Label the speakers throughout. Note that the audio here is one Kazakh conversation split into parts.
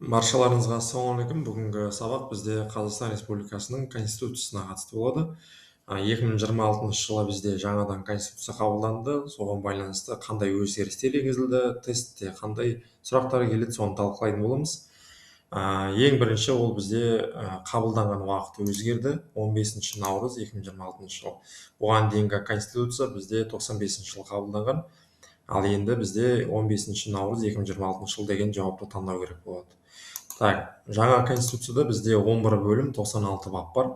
Speaker 1: Баршаларыңызға ассалаумағалейкум. Бүгінгі сабақ бізде Қазақстан Республикасының Конституциясына қатысты болады. 2026 жылы бізде жаңадан Конституция қабылданды. Соған байланысты қандай өзгерістер енгізілді, тестте қандай сұрақтар келеді, соны талқылайтын боламыз. Ең бірінші ол бізде қабылданған уақыт өзгерді. 15 наурыз 2026 жыл. Оған дейінгі Конституция бізде 95 жылы қабылданған. Ал енді бізде 15 наурыз 2026 жыл деген жауапты таңдау керек болады. Так, жаңа конституцияда бізде 11 бөлім, 96 бап бар.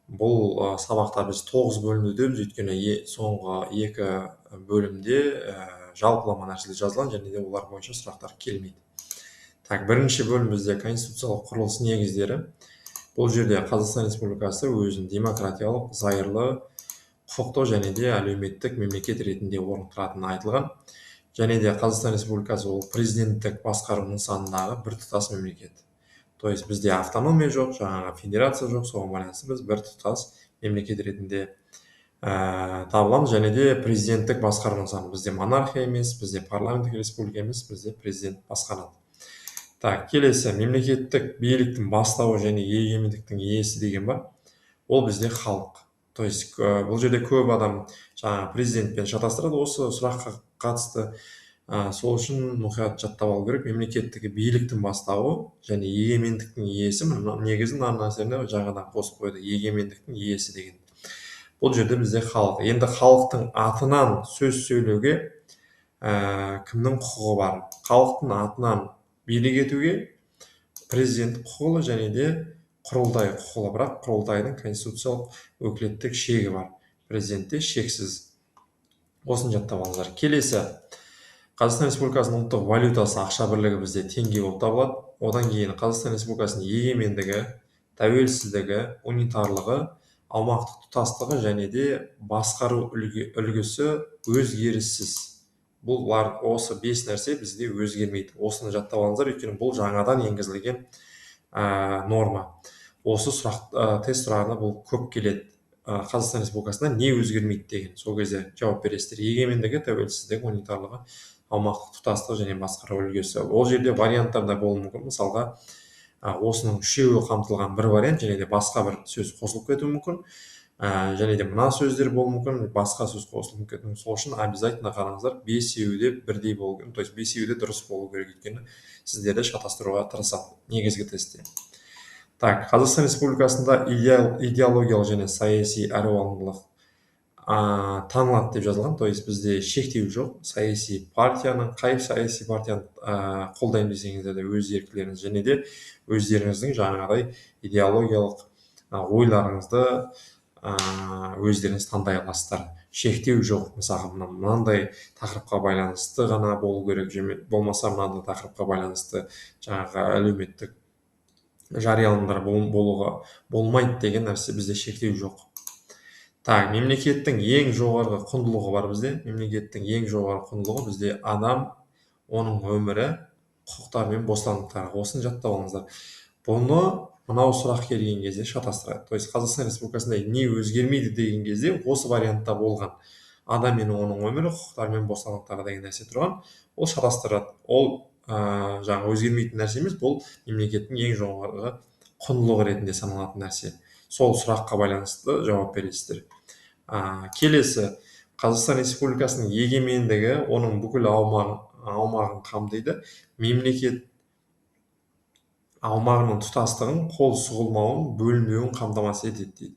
Speaker 1: Бұл сабақта біз 9 бөлімді өтеміз, өйткені соңғы 2 бөлімде жалпылама нәрселер жазылған, және де олар бойынша сұрақтар келмейді. Так, бірінші бөлім бізде конституциялық құрылыс негіздері. Бұл жерде Қазақстан Республикасы өзін демократиялық, зайырлы, құқықтық және де әлеуметтік мемлекет ретінде орнықтыратыны айтылған. Және де Қазақстан Республикасы ол президенттік басқару нысанындағы біртұтас мемлекет. То есть бізде автономия жоқ, жаңағы федерация жоқ, соған байланысты біз біртұтас мемлекет ретінде табыламыз. Және де президенттік басқару нысаны. Бізде монархия емес, бізде парламенттік республика емес, бізде президент басқарады. Так, келесі мемлекеттік биліктің бастауы және егемендіктің иесі деген бар. Ол бізде халық. То есть бұл жерде көп адам жаңағы президентпен шатастырады осы сұраққа қатысты. Сол үшін мұқият жаттап алу керек. Мемлекеттік биліктің бастауы және егемендіктің иесі. Негізі мына нәрсені жаңадан қосып қойды. Егемендіктің иесі деген. Бұл жерде бізде халық. Енді халықтың атынан сөз сөйлеуге кімнің құқығы бар? Халықтың атынан билік етуге президент құқылы және де құрылтай құқылы, бірақ құрылтайдың конституциялық өкілеттік шегі бар. Президентте шексіз. Осын жаттап алыңыздар. Келесі Қазақстан Республикасының ұлттық валютасы ақша бірлігі бізде теңге болып табылады. Одан кейін Қазақстан Республикасының егемендігі, тәуелсіздігі, унитарлығы, аумақтық тұтастығы және де басқару үлгісі өзгеріссіз. Бұлар осы 5 нәрсе бізде өзгермейді. Осыны жаттап алыңыздар, өйткені бұл жаңадан енгізілген норма. Осы тест сұрағына бұл көп келеді. Қазақстан Республикасында не өзгермейді деген. Сол кезде жауап бересіздер. Егемендігі, тәуелсіздігі, унитарлығы, аумақтық тұтастығы және басқару үлгісі. Ол жерде варианттарда болуы мүмкін. Мысалға, осының үшеуі қамтылған бір вариант, және де басқа бір сөз қосылып кетуі мүмкін. Және де мына сөздер болуы мүмкін, басқа сөз қосылып кетуі мүмкін. Сол үшін обязательно қараңыздар, бесеуі де бірдей болу керек. То есть бесеуі де дұрыс болу керек, өйткені сіздерді шатастыруға тырысады негізгі тестте. Так, Қазақстан Республикасында идеологиялық және саяси әралуандылық танылады деп жазылған. То есть бізде шектеу жоқ. Саяси партияның, қай саяси партияны қолдаймын десеңіздер де өз еркілеріңіз, және де өздеріңіздің жаңағыдай идеологиялық ойларыңызды өздеріңіз таңдай аласыздар. Шектеу жоқ. Мысалы, мынандай тақырыпқа байланысты ғана болу керек, болмаса мынандай тақырыпқа байланысты жаңағы әлеуметтік жарияланымдар болуға болмайды деген нәрсе бізде шектеу жоқ. Так, мемлекеттің ең жоғарғы құндылығы бар бізде. Мемлекеттің ең жоғарғы құндылығы бізде адам, оның өмірі, құқықтары мен бостандықтары. Осын жаттап алыңыздар. Бұны мынау сұрақ келген кезде шатастырады. То есть Қазақстан Республикасында не өзгермейді деген кезде осы вариантта болған. Адам мен оның өмірі, құқықтары мен бостандықтары деген нәрсе тұрған. Ол шатастырады. Ол жаңа өзгермейтін нәрсе емес, бұл мемлекеттің ең жоғарғы құндылығы ретінде саналатын нәрсе. Сол сұраққа байланысты жауап бересіздер. Келесі Қазақстан Республикасының егемендігі оның бүкіл аумағын қамтиды. Мемлекет аумағының тұтастығын, қол сұғылмауын, бөлінбеуін қамтамасыз етеді дейді.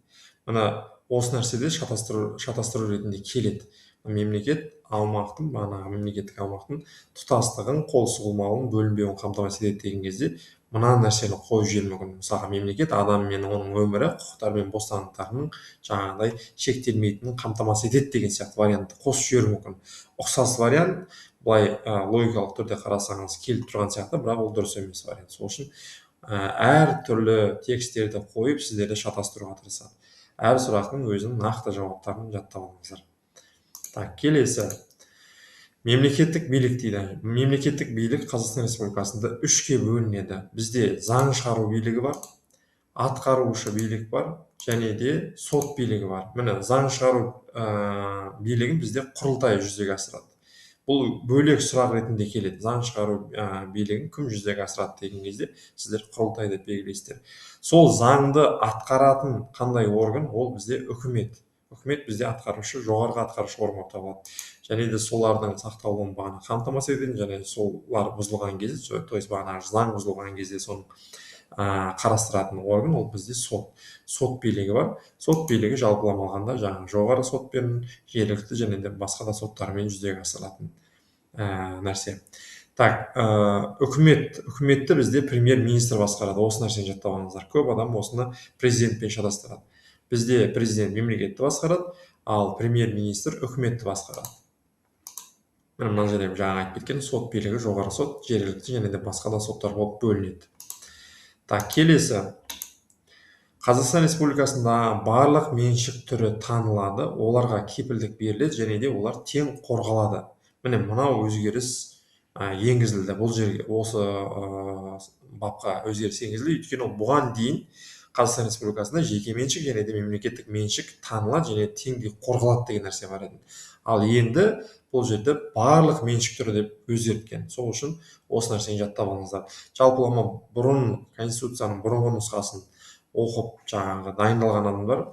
Speaker 1: Мына осы нәрседе шатастыру ретінде келеді. Мемлекет аумақтың, мемлекеттік аумақтың тұтастығын, қол сұғылмауын, бөлінбеуін қамтамасыз етеді деген кезде мына нәрсені қойып жіберуі мүмкін. Мысалы, мемлекет адам мен оның өмірі, құқықтары мен бостандықтарының жаңағыдай шектелмейтінін қамтамасыз етеді деген сияқты вариантты қосып жіберуі мүмкін. Ұқсас вариант, былай логикалық түрде қарасаңыз келіп тұрған сияқты, бірақ ол дұрыс емес вариант. Сол үшін әр түрлі тексттерді қойып сіздерді шатастыруға тырысады. Әр сұрақтың өзінің нақты жауаптарын жаттап алыңыздар. Так, келесі мемлекеттік билік дейді. Мемлекеттік билік Қазақстан Республикасында 3-ке бөлінеді. Бізде заң шығару билігі бар, атқарушы билік бар, және де сот билігі бар. Міне заң шығару билігін бізде құрылтай жүзеге асырады. бұл бөлек сұрақ ретінде келеді. Заң шығару билігін кім жүзеге асырады деген кезде сіздер құрылтай деп белгілейсіздер. Сол заңды атқаратын қандай орган? Ол бізде үкімет. Үкімет бізде атқарушы, жоғарғы атқарушы орган болып табылады. Және де солардың сақталуын бағана қамтамасыз ететін, және солар бұзылған кезде, то есть бағана заң бұзылған кезде соны қарастыратын орган ол бізде сот. Сот билігі бар. Сот билігі жалпылама алғанда жаңағы жоғары сотпен, жергілікті және де басқа да соттармен жүзеге асырылатын нәрсе. Так, үкіметті бізде премьер-министр басқарады. Осы нәрсені жаттап алыңыздар. Көп адам осыны президентпен шатастырады. Бізде президент мемлекетті басқарады, ал премьер-министр үкіметті басқарады. Мына жерде жаңа айтып кеткен сот билігі жоғары сот, жергілікті және де басқа да соттар болып бөлінеді. Так, келесі. Қазақстан Республикасында барлық меншік түрі танылады, оларға кепілдік беріледі және де олар тең қорғалады. Міне мынау өзгеріс енгізілді. Бұл жерге осы бапқа өзгеріс енгізілді, өйткені бұған дейін Қазақстан Республикасында жеке меншік және де мемлекеттік меншік танылады және теңдей қорғалады деген нәрсе бар еді. Ал енді бұл жерде барлық меншік түрі деп өзгерткен. Сол үшін осы нәрсені жаттап алыңыздар. Жалпылама бұрын Конституцияның бұрынғы нұсқасын оқып жаңағы дайындалған адамдар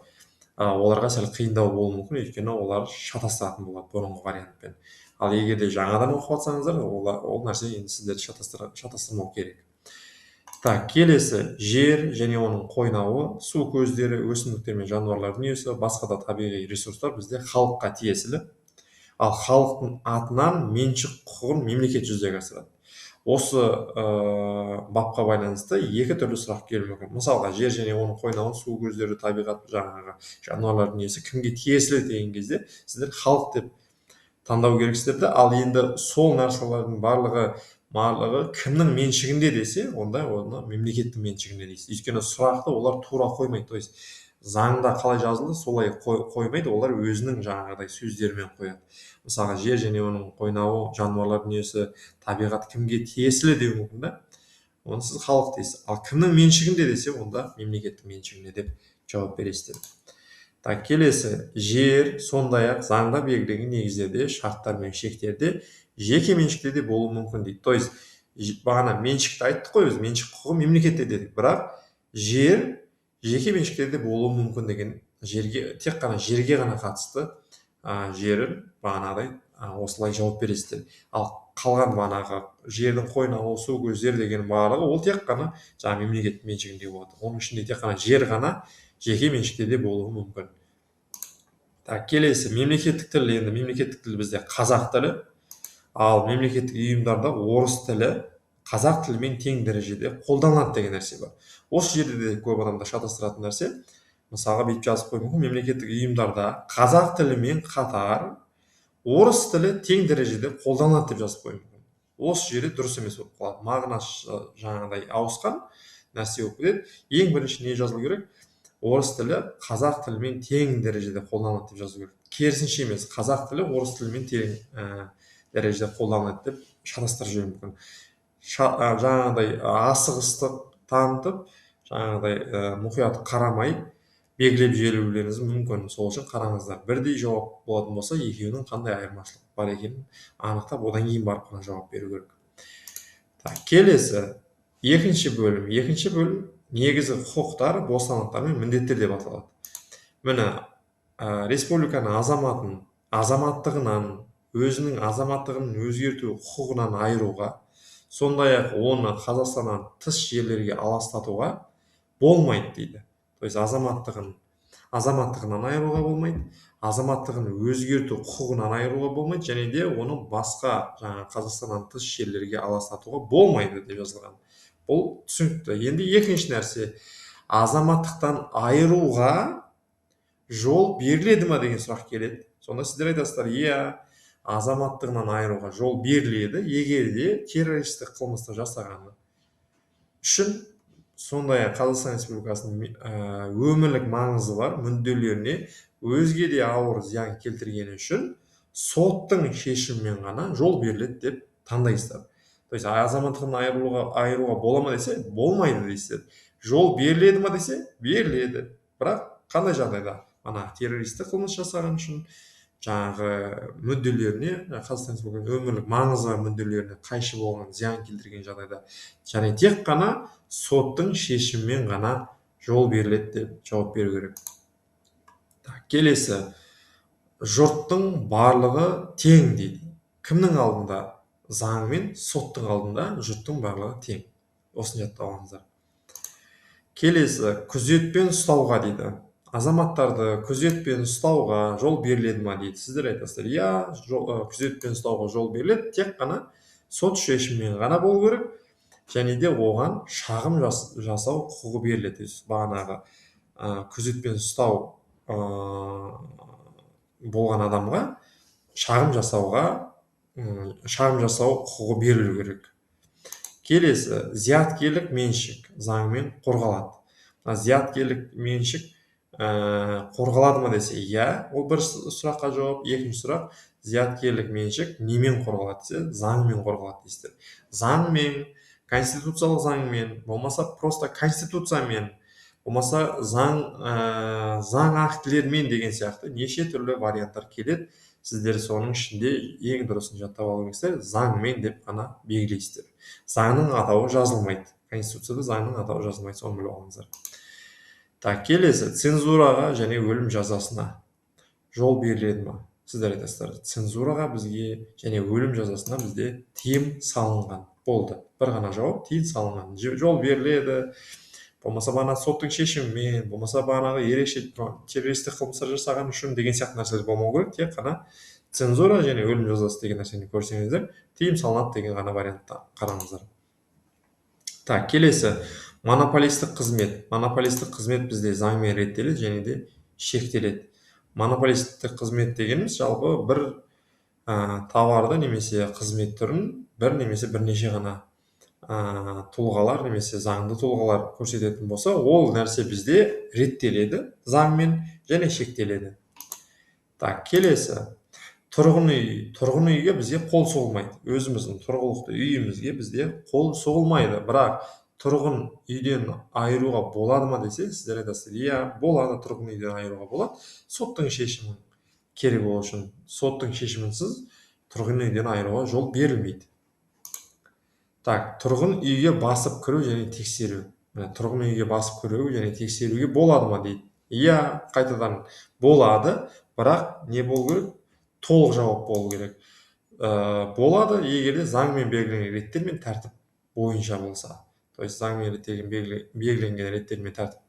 Speaker 1: оларға сәл қиындау болуы мүмкін, өйткені олар шатастыратын болады бұрынғы вариантпен. Ал егер де жаңадан оқып жатсаңыздар, ол нәрсе енді сіздерді шатастырмау керек. Так, келесі жер және оның қойнауы, су көздері, өсімдіктер мен жануарлар дүниесі, басқа да табиғи ресурстар бізде халыққа тиесілі. Ал халықтың атынан меншік құқығын мемлекет жүзеге асырады. Осы бапқа байланысты екі түрлі сұрақ келуі мүмкін. Мысалға, жер және оның қойнауын, су көздері, табиғат, жаңағы жануарлар дүниесі кімге тиесілі деген кезде сіздер халық деп таңдау керексіздер. Ал енді сол нәрселердің барлығы кімнің меншігінде десе, онда оны мемлекеттің меншігінде дейсіз. Өйткені сұрақты олар тура қоймайды. То есть заңда қалай жазылды, солай қоймайды, олар өзінің жаңағыдай сөздерімен қояды. Мысалға, жер және оның қойнауы, жануарлар дүниесі, табиғат кімге тиесілі деуі мүмкін да. Оны сіз халық дейсіз. Ал кімнің меншігінде десе, онда мемлекеттің меншігінде деп жауап бересіздер. Так, келесі жер сондай-ақ заңда белгіленген негіздерде, шарттар мен шектерде жеке меншікте де болуы мүмкін дейді. То есть бағана меншікті айттық қой, біз меншік құқығы мемлекетте дедік, бірақ жер жеке меншікте де болуы мүмкін деген, жерге тек қана жерге ғана қатысты жерін бағанағыдай осылай жауап бересіздер. Ал қалған бағанағы жердің қойнауы, су көздері деген барлығы ол тек қана жаңа мемлекеттің меншігінде болады. Оның ішінде тек қана жер ғана жеке меншікте де болуы мүмкін. Так, келесі мемлекеттік тіл. Енді мемлекеттік тіл бізде қазақ тілі, ал мемлекеттік ұйымдарда орыс тілі қазақ тілімен тең дәрежеде қолданылады деген нәрсе бар. Осы жерде де көп адамдар шатастыратын нәрсе, мысалға бүйтіп жазып қою мүмкін, мемлекеттік ұйымдарда қазақ тілімен қатар орыс тілі тең дәрежеде қолданылады деп жазып қою мүмкін. Осы жерде дұрыс емес болып қалады. Мағынасы жаңағыдай ауысқан нәрсе болып кетеді. Ең бірінші не жазылу керек? Орыс тілі қазақ тілімен тең дәрежеде қолданылады деп жазу керек. Керісінше емес, қазақ тілі орыс тілімен тең дәрежеде қолданылады деп шатастырып жіберуі мүмкін. Жаңағыдай асығыстық танытып, жаңағыдай мұқият қарамай белгілеп жіберулеріңіз мүмкін. Сол үшін қараңыздар. Бірдей жауап болатын болса, екеуінің қандай айырмашылық бар екенін анықтап, одан кейін барып қана жауап беру керек. Так, келесі екінші бөлім негізгі құқықтар, бостандықтар мен міндеттер деп аталады. Міне, республиканың азаматтығынан, өзінің азаматтығын өзгерту құқығынан айыруға, сондай-ақ оны Қазақстаннан тыс жерлерге аластатуға болмайды дейді. То есть азаматтығынан айыруға болмайды, азаматтығын өзгерту құқығынан айыруға болмайды, және де оны басқа жаңа Қазақстаннан тыс жерлерге аластатуға болмайды деп жазылған. Бұл түсінікті. Енді екінші нәрсе, азаматтықтан айыруға жол беріледі ма деген сұрақ келеді. Сонда сіздер айтасыздар, азаматтығынан айыруға жол беріледі, егер де террористік қылмысты жасағаны үшін, сондай-ақ Қазақстан Республикасының өмірлік маңызы бар мүдделеріне өзге де ауыр зиян келтіргені үшін соттың шешімімен ғана жол беріледі деп таңдайсыздар. То есть азаматтығынан айыруға бола ма десе, болмайды дейсіздер. Жол беріледі ма десе, беріледі. Бірақ қандай жағдайда? Ана террористік қылмыс жасаған үшін, жаңағы мүдделеріне, Қазақстан Республикасының өмірлік маңызы бар мүдделеріне қайшы болған, зиян келтірген жағдайда және тек қана соттың шешімімен ғана жол беріледі деп жауап беру керек. Келесі, жұрттың барлығы тең дейді. Кімнің алдында? Заң мен соттың алдында жұрттың барлығы тең. Осыны жаттап алыңыздар. Келесі, күзетпен ұстауға дейді. Азаматтарды күзетпен ұстауға жол беріледі ма дейді. Сіздер айтасыздар, иә, күзетпен ұстауға жол беріледі, тек қана сот шешімімен ғана болу керек, және де оған шағым жасау құқығы беріледі. Бағанағы күзетпен ұстау болған адамға шағым жасау құқығы берілу керек. Келесі, зияткерлік меншік заңмен қорғалады. Зияткерлік меншік қорғалады ма десе, иә, ол бір сұраққа жауап. Екінші сұрақ, зияткерлік меншік немен қорғалады десе, заңмен қорғалады дейсіздер. Заңмен, конституциялық заңмен, болмаса просто конституциямен, болмаса заң актілермен деген сияқты неше түрлі варианттар келеді. Сіздер соның ішінде ең дұрысын жаттап алу керексіздер, заңмен деп қана белгілейсіздер. Заңның атауы жазылмайды. Конституцияда заңның атауы жазылмайды, соны біліп алыңыздар. Келесі, цензураға және өлім жазасына жол беріледі ма? Сіздер айтасыздар, цензураға бізге және өлім жазасына бізде тыйым салынған. Болды. Бір ғана жауап, тыйым салынған. Жол беріледі, болмаса бағана соттың шешімімен, болмаса бағанағы ерекше террористік қылмыстар жасаған үшін деген сияқты нәрселер болмау керек. Тек қана цензура және өлім жазасы деген нәрсені көрсеңіздер, тыйым салынады деген ғана вариантта қараңыздар. Келесі, монополистік қызмет. Монополистік қызмет бізде заңмен реттеледі және де шектеледі. Монополистік қызмет дегеніміз жалпы бір товарды немесе қызмет түрін бір немесе бірнеше ғана тұлғалар немесе заңды тұлғалар көрсететін болса, ол нәрсе бізде реттеледі заңмен және шектеледі. Келесі, тұрғын үй. Тұрғын үйге бізде қол соғылмайды. Өзіміздің тұрғылықты үйімізге бізде қол соғылмайды. Бірақ тұрғын үйден айыруға болады ма десе, сіздер айтасыздар, иә, болады, тұрғын үйден айыруға болады. Соттың шешімі керек болу үшін, соттың шешімінсіз тұрғын үйден айыруға жол берілмейді. Тұрғын үйге басып кіру және тексеру. Тұрғын үйге басып кіру және тексеруге болады ма дейді. Иә, қайтадан болады, бірақ не болу керек? Толық жауап болу керек. Болады, егер де заңмен белгіленген реттер мен тәртіп бойынша болса. То есть заңмен белгіленген реттер мен тәртіп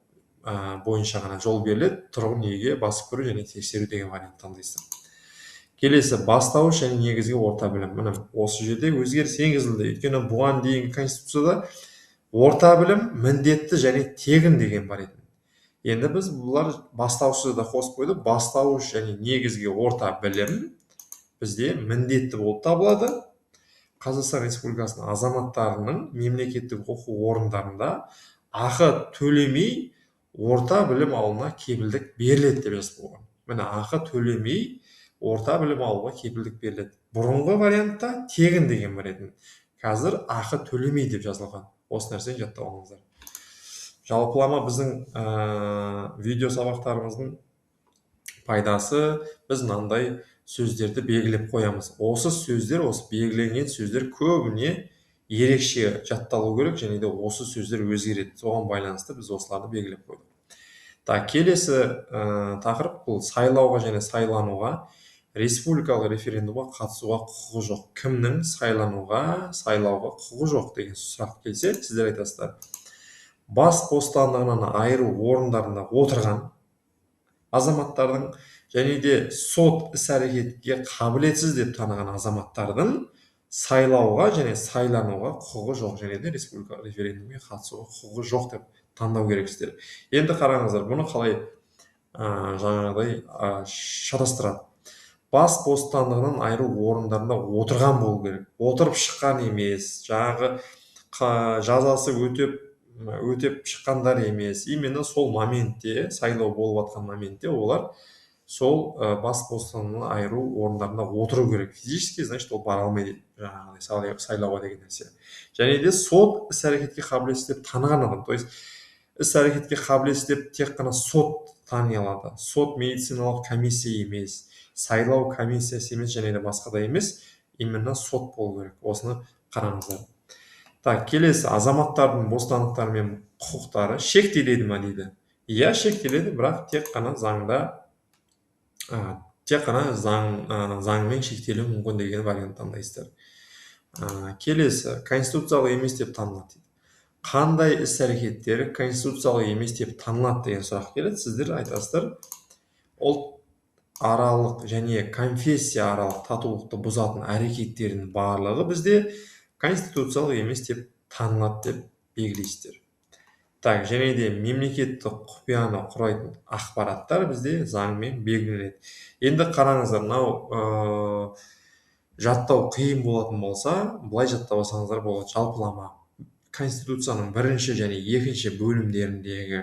Speaker 1: бойынша ғана жол беріледі. Тұрғын үйге басып кіру және тексеру деген вариант таңдайсыздар. Келесі, бастауыш және негізгі орта білім. Міне осы жерде өзгеріс енгізілді. Өйткені бұған дейінгі конституцияда орта білім міндетті және тегін деген бар еді. Енді біз бұлар бастаушыда да қосып қойды. Бастауыш және негізгі орта білім бізде міндетті болып табылады. Қазақстан Республикасының азаматтарының мемлекеттік оқу орындарында ақы төлемей орта білім алуына кепілдік беріледі деп жазып қойған. Міне ақы төлемей орта білім алуға кепілдік беріледі. Бұрынғы вариантта тегін деген бар еді. Қазір ақы төлемей деп жазылған. Осы нәрсені жаттап алыңыздар. Жалпылама біздің видео сабақтарымыздың пайдасы, біз мынандай сөздерді белгілеп қоямыз. Осы сөздер, осы белгіленген сөздер көбіне ерекше жатталу керек, және де осы сөздер өзгереді. Соған байланысты біз осыларды белгілеп қойдық. Келесі тақырып бұл сайлауға және сайлануға, республикалық референдумға қатысуға құқығы жоқ. Кімнің сайлауға құқығы жоқ деген сұрақ келсе, сіздер айтасыздар, бас бостандығынан айыру орындарында отырған азаматтардың және де сот іс-әрекетке қабілетсіз деп таныған азаматтардың сайлауға және сайлануға құқығы жоқ, және де республикалық референдумға қатысуға құқығы жоқ деп таңдау керексіздер. Енді қараңыздар, бұны қалай жаңағыдай шатастырады. Бас бостандығынан айыру орындарында отырған болу керек. Отырып шыққан емес, жаңағы жазасы өтеп шыққандар емес. Именно сол моментте, сайлау болып жатқан моментте олар сол бас бостандығынан айыру орындарында отыру керек. Физически, значит, ол бара алмайды, жаңағыдай сайлауға деген нәрсе. Және де сот іс-әрекетке қабілетсіз деп таныған адам. То есть іс-әрекетке қабілетсіз деп тек қана сот тани алады. Сот медициналық комиссия емес, сайлау комиссиясы емес және де басқа да емес, именно сот болу керек. Осыны қараңыздар. Так, келесі, азаматтардың бостандықтары мен құқықтары шектеледі ма дейді. Иә, шектеледі, бірақ тек қана заңмен шектелуі мүмкін деген вариант таңдайсыздар. Келесі, конституциялық емес деп танылады дейді. Қандай іс-әрекеттері конституциялық емес деп танылады деген сұрақ келеді. Сіздер айтасыздар, ұлт аралық және конфессия аралық татулықты бұзатын әрекеттердің барлығы бізде конституциялық емес деп танылады деп белгілейсіздер. Так, және де мемлекеттік құпияны құрайтын ақпараттар бізде заңмен белгіленеді. Енді қараңыздар, мынау жаттау қиын болатын болса, былай жаттап алсаңыздар болады. Жалпылама конституцияның бірінші және екінші бөлімдеріндегі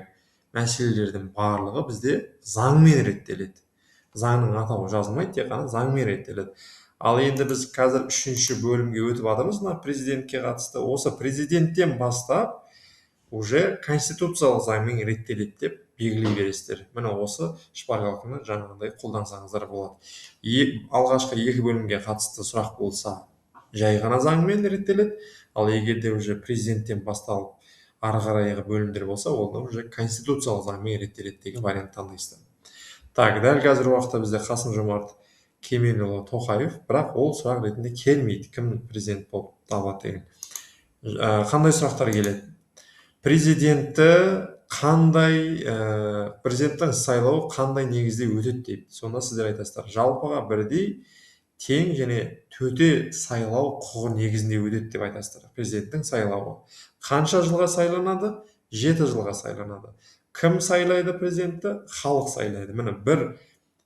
Speaker 1: мәселелердің барлығы бізде заңмен реттеледі. Заңның атауы жазылмайды, тек қана заңмен реттеледі. Ал енді біз қазір үшінші бөлімге өтіп жатырмыз, мына президентке қатысты. Осы президенттен бастап уже конституциялық заңмен реттеледі деп белгілей бересіздер. Міне осы шпаргалканы жаңағыдай қолдансаңыздар болады. Алғашқы екі бөлімге қатысты сұрақ болса, жай ғана заңмен реттеледі. Ал егер де уже президенттен басталып ары қарайғы бөлімдер болса, ол уже конституциялық заңмен реттеледі деген вариант таңдайсыздар. Так, дәл қазір уақытта бізде Қасым-Жомарт Кемелұлы Тоқаев, бірақ ол сұрақ ретінде келмейді, кім президент болып табылады деген. Қандай сұрақтар келеді? Президенттің сайлауы қандай негізде өтеді дейді. Сонда сіздер айтасыздар, жалпыға бірдей тең және төте сайлау құқығы негізінде өтеді деп айтасыздар. Президенттің сайлауы қанша жылға сайланады? 7 жылға сайланады. Кім сайлайды президентті? Халық сайлайды. Міне бір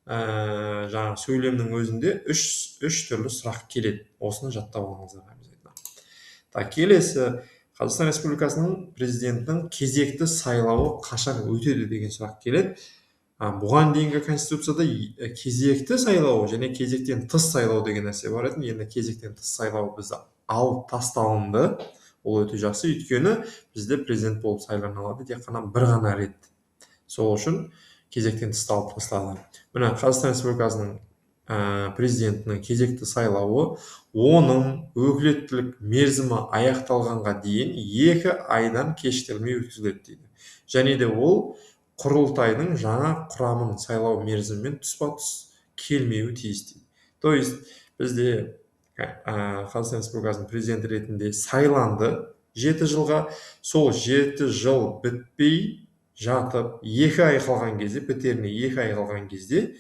Speaker 1: жаңа сөйлемнің өзінде үш түрлі сұрақ келеді. Осыны жаттап алыңыздар. Так, келесі, Қазақстан Республикасының президентінің кезекті сайлауы қашан өтеді деген сұрақ келеді. Бұған дейінгі конституцияда кезекті сайлау және кезектен тыс сайлау деген нәрсе бар еді. Енді кезектен тыс сайлау бізді алып тасталынды. Ол өте жақсы, өйткені бізде президент болып сайлана алады тек қана бір ғана рет. Сол үшін кезектен тыс алып тасталды. Міне Қазақстан Республикасының президентінің кезекті сайлауы оның өкілеттілік мерзімі аяқталғанға дейін 2 айдан кешіктірілмей өткізіледі дейді. Және де ол құрылтайдың жаңа құрамын сайлау мерзімімен тұспа-тұс келмеуі тиіс дейді. То есть бізде Қазақстан Республикасының президенті ретінде сайланды 7 жылға, сол 7 жыл бітпей жатып 2 ай қалған кезде, бітеріне 2 ай қалған кезде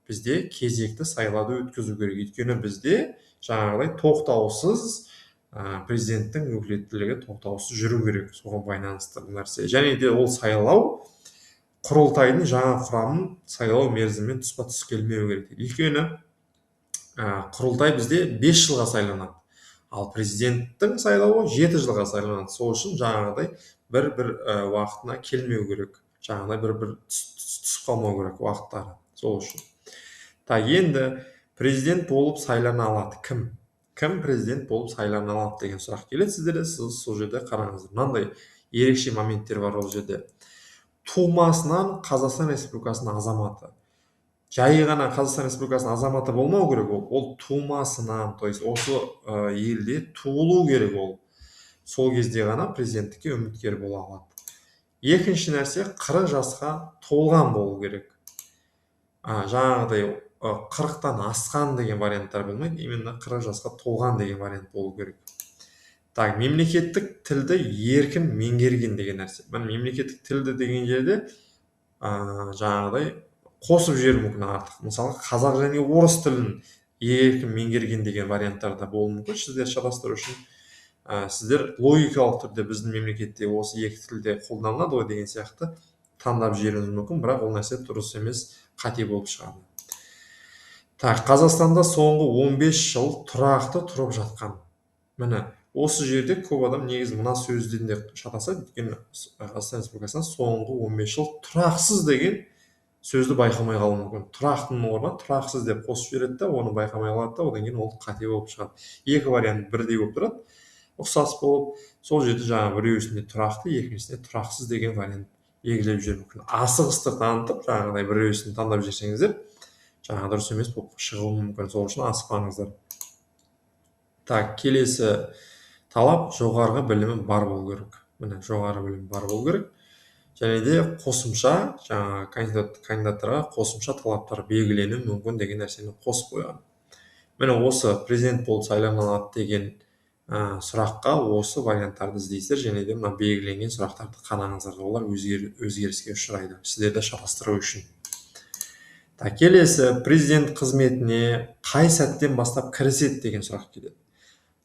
Speaker 1: бізде кезекті сайлауды өткізу керек. Өйткені бізде жаңағыдай тоқтаусыз президенттің өкілеттілігі тоқтаусыз жүру керек. Соған байланысты нәрсе. Және де ол сайлау құрылтайдың жаңа құрамын сайлау мерзімімен тұспа-тұс келмеу керек. Өйткені құрылтай бізде 5 жылға сайланады. Ал президенттің сайлауы 7 жылға сайланады. Сол үшін жаңағыдай бір уақытына келмеу керек. Жаңағыдай бір түсіп қалмау керек уақыттары. Сол үшін. Так, енді президент болып сайлана алады кім? Кім президент болып сайлана алады деген сұрақ келеді сіздерде. Сіз сол жерде қараңыздар. Мынандай ерекше моменттер бар ол жерде. Тумасынан Қазақстан Республикасының азаматы. Жай ғана Қазақстан Республикасының азаматы болмау керек ол. Ол тумасынан, то есть осы елде туылу керек ол. Сол кезде ғана президенттікке үміткер бола алады. Екінші нәрсе, 40 жасқа толған болу керек. Жаңағыдай 40-тан асқан деген варианттар болмайды, именно 40 жасқа толған деген вариант болу керек. Так, мемлекеттік тілді еркін меңгерген деген нәрсе. Мемлекеттік тілді деген жерде жаңағыдай қосып жіберу мүмкін артық. Мысалы, қазақ және орыс тілін еркін меңгерген деген варианттар да болуы мүмкін. Сіздер шатастыру үшін сіздер логикалық түрде біздің мемлекетте осы екі тілде қолданылады ғой деген сияқты таңдап жіберуіңіз мүмкін, бірақ ол нәрсе дұрыс емес, қате болып шығады. Так, Қазақстанда соңғы 15 жыл тұрақты тұрып жатқан. Міне, осы жерде көп адам негізі мына сөзден де шатасады, өйткені Қазақстан Республикасында соңғы 15 жыл тұрақсыз деген сөзді байқамай қалуы мүмкін. Тұрақтының орнына тұрақсыз деп қосып жібереді де, оны байқамай қалады да, одан кейін ол қате болып шығады. Екі вариант бірдей болып тұрады, ұқсас болып, сол жерде жаңағы біреуісінде тұрақты, екіншісінде тұрақсыз деген вариант белгілеп жүру мүмкін. Асығыстық танытып, жаңағыдай біреуісін таңдап жіберсеңіздер, жаңағы дұрыс емес болып шығуы мүмкін, сол үшін асықпаңыздар. Так, келесі талап жоғарғы білімі бар болу керек. Міне жоғары білім бар болу керек. Және де қосымша жаңағы кандидаттарға қосымша талаптар белгіленуі мүмкін деген нәрсені қосып қойған. Міне осы президент болып сайланады деген сұраққа осы варианттарды іздейсіздер, және де мына белгіленген сұрақтарды қараңыздар, олар өзгеріске ұшырайды сіздерді шатастыру үшін. Келесі президент қызметіне қай сәттен бастап кіріседі деген сұрақ келеді.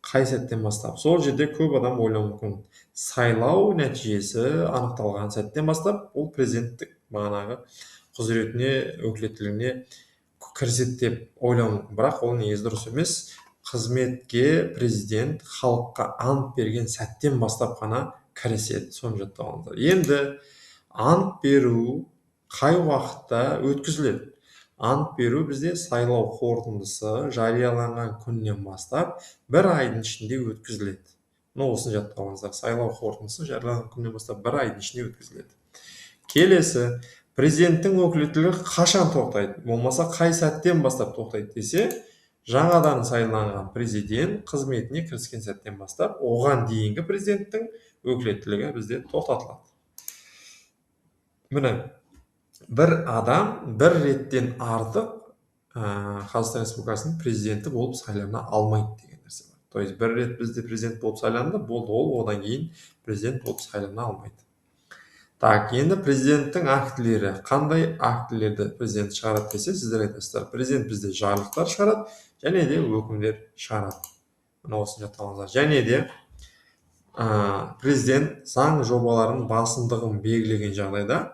Speaker 1: Қай сәттен бастап? Сол жерде көп адам ойлауы мүмкін. Сайлау нәтижесі анықталған сәттен бастап ол президенттік бағанағы құзыретіне, өкілеттілігіне кіріседі деп ойлауы мүмкін. Бірақ ол негізі дұрыс емес. Қызметке президент халыққа ант берген сәттен бастап қана кіріседі. Соны жаттап алыңыздар. Енді ант беру қай уақытта өткізіледі? Ант беру бізде сайлау қорытындысы жарияланған күннен бастап 1 айдың ішінде өткізіледі. Осыны жаттап алыңыздар. Сайлау қорытындысы жарияланған күннен бастап 1 айдың ішінде өткізіледі. Келесі, президенттің өкілеттілігі қашан тоқтайды? Болмаса қай сәттен бастап тоқтайды десе, жаңадан сайланған президент қызметіне кіріскен сәттен бастап, оған дейінгі президенттің өкілеттілігі бізде тоқтатылады. Міне, бір адам бір реттен артық Қазақстан Республикасының президенті болып сайлана алмайды деген нәрсе бар. То есть бір рет бізде президент болып сайланды, болды, ол одан кейін президент болып сайлана алмайды. Так, енді президенттің актілері, қандай актілерді президент шығарады десе, сіздер айтасыздар, президент бізде жарлықтар шығарады, және де өкімдер шығарады. Мына осыны жаттап алыңыздар. Және де президент заң жобаларының басымдығын белгілеген жағдайда,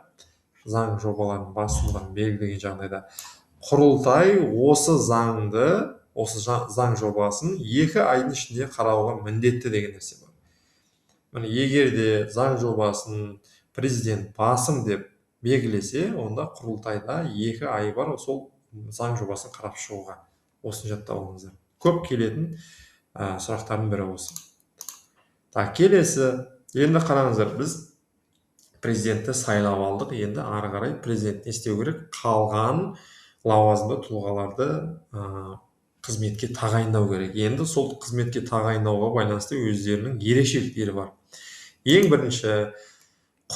Speaker 1: құрылтай осы заң жобасын 2 айдың ішінде қарауға міндетті деген нәрсе бар. Міне, егер де заң жобасын президент басым деп белгілесе, онда құрылтайда 2 ай бар сол заң жобасын қарап шығуға. Осыны жаттап алыңыздар. Көп келетін сұрақтардың бірі осы. Келесі, енді қараңыздар, біз президентті сайлап алдық, енді ары қарай президент не істеу керек? Қалған лауазымды тұлғаларды қызметке тағайындау керек. Енді сол қызметке тағайындауға байланысты өздерінің ерекшеліктері бар. Ең бірінші,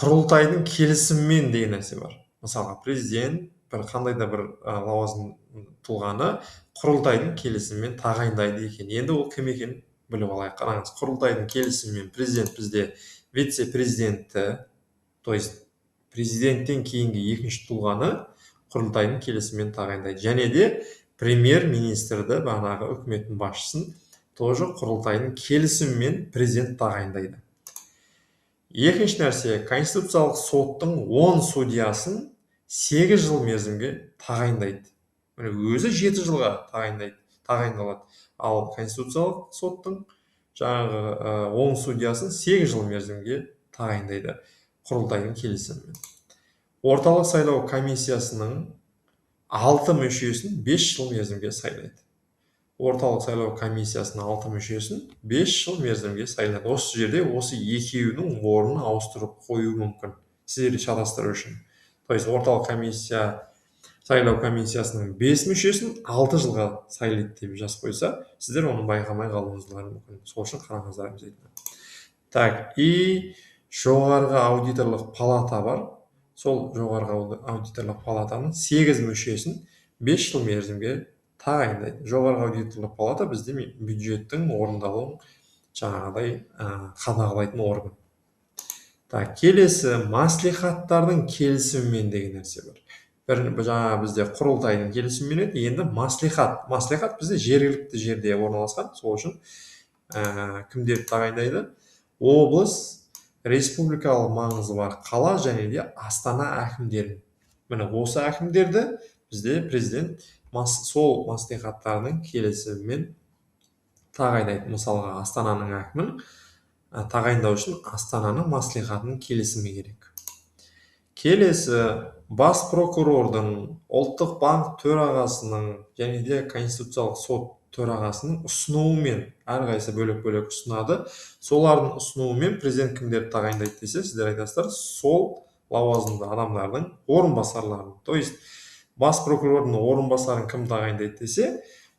Speaker 1: құрылтайдың келісімімен деген нәрсе бар. Мысалға, президент қандай да бір лауазым тұлғаны құрылтайдың келісімімен тағайындайды екен. Енді ол кім екенін біліп алайық. Қараңыз, құрылтайдың келісімімен президент бізде вице-президентті, то есть президенттен кейінгі екінші тұлғаны құрылтайдың келісімімен тағайындайды. Және де премьер-министрді, бағанағы үкіметтің басшысын тоже құрылтайдың келісімімен президент тағайындайды. Екінші нәрсе, Конституциялық соттың 10 судьясын 8 жыл мерзімге тағайындайды. Өзі 7 жылға тағайындалады. Ал Конституциялық соттың жаңағы 10 судьясын 8 жыл мерзімге тағайындайды құрылтайдың келісімімен. Орталық сайлау комиссиясының 6 мүшесін 5 жыл мерзімге сайлайды. Орталық сайлау комиссиясының 6 мүшесін 5 жыл мерзімге сайлайды. Осы жерде осы екеуінің орнын ауыстырып қою мүмкін, сіздерді шатастыру үшін. То есть орталық сайлау комиссиясының 5 мүшесін 6 жылға сайлайды деп жазып қойса, сіздер оны байқамай қалуыңыздар мүмкін. Сол үшін қараңыздар. Так, и жоғарғы аудиторлық палата бар. Сол жоғарғы аудиторлық палатаның 8 мүшесін 5 жыл мерзімге тағайындайды. Жоғарғы аудиторлық палата бізде бюджеттің орындалуын жаңағыдай қадағалайтын орган. Келесі, маслихаттардың келісімімен деген нәрсе бар. Жаңа бізде құрылтайдың келісімімен еді, енді маслихат. Маслихат бізде жергілікті жерде орналасқан, сол үшін кімдер тағайындайды? Облыс, республикалық маңызы бар қала және де Астана әкімдерін. Міне осы әкімдерді бізде президент сол маслихаттардың келісімімен тағайындайды. Мысалға, Астананың әкімін тағайындау үшін Астананың маслихатының келісімі керек. Келесі, бас прокурордың, ұлттық банк төрағасының және де Конституциялық сот төрағасының ұсынуымен, әрқайсысы бөлек-бөлек ұсынады. Солардың ұсынуымен президент кімдерді тағайындайды десе, сіздер айтасыздар, сол лауазымды адамдардың орынбасарларын. То есть бас прокурордың орынбасарын кім тағайындайды десе,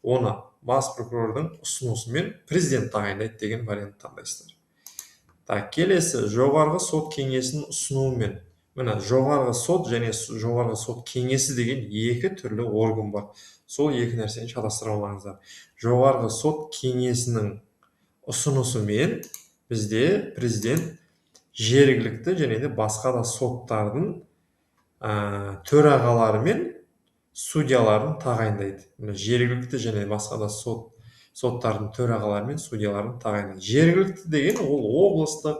Speaker 1: оны бас прокурордың ұсынысымен президент тағайындайды деген вариант таңдайсыздар. Так, келесі жоғарғы сот кеңесінің ұсынуымен. Міне жоғарғы сот және жоғарғы сот кеңесі деген екі түрлі орган бар. Сол екі нәрсені шатастыра алмаңыздар. Жоғарғы сот кеңесінің ұсынысымен бізде президент жергілікті және де басқа да соттардың төрағалары мен судьяларын тағайындайды. Жергілікті және басқа да соттардың төрағалары мен судьяларын тағайындайды. Жергілікті деген ол облыстық,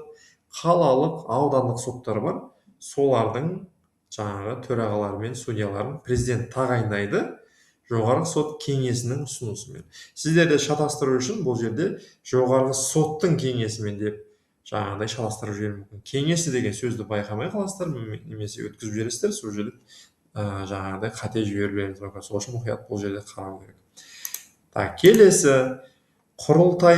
Speaker 1: қалалық, аудандық соттар бар. Солардың жаңағы төрағалары мен судьяларын президент тағайындайды жоғарғы сот кеңесінің ұсынысымен. Сіздерді шатастыру үшін бұл жерде жоғарғы соттың кеңесімен деп жаңағыдай шатастырып жіберуі мүмкін. Кеңесі деген сөзді байқамай қаласыздар, немесе өткізіп жібересіздер, сол жерде жаңағыдай қате жіберулеріңіз мүмкін. Сол үшін мұқият бұл жерде қарау керек. Так, келесі құрылтай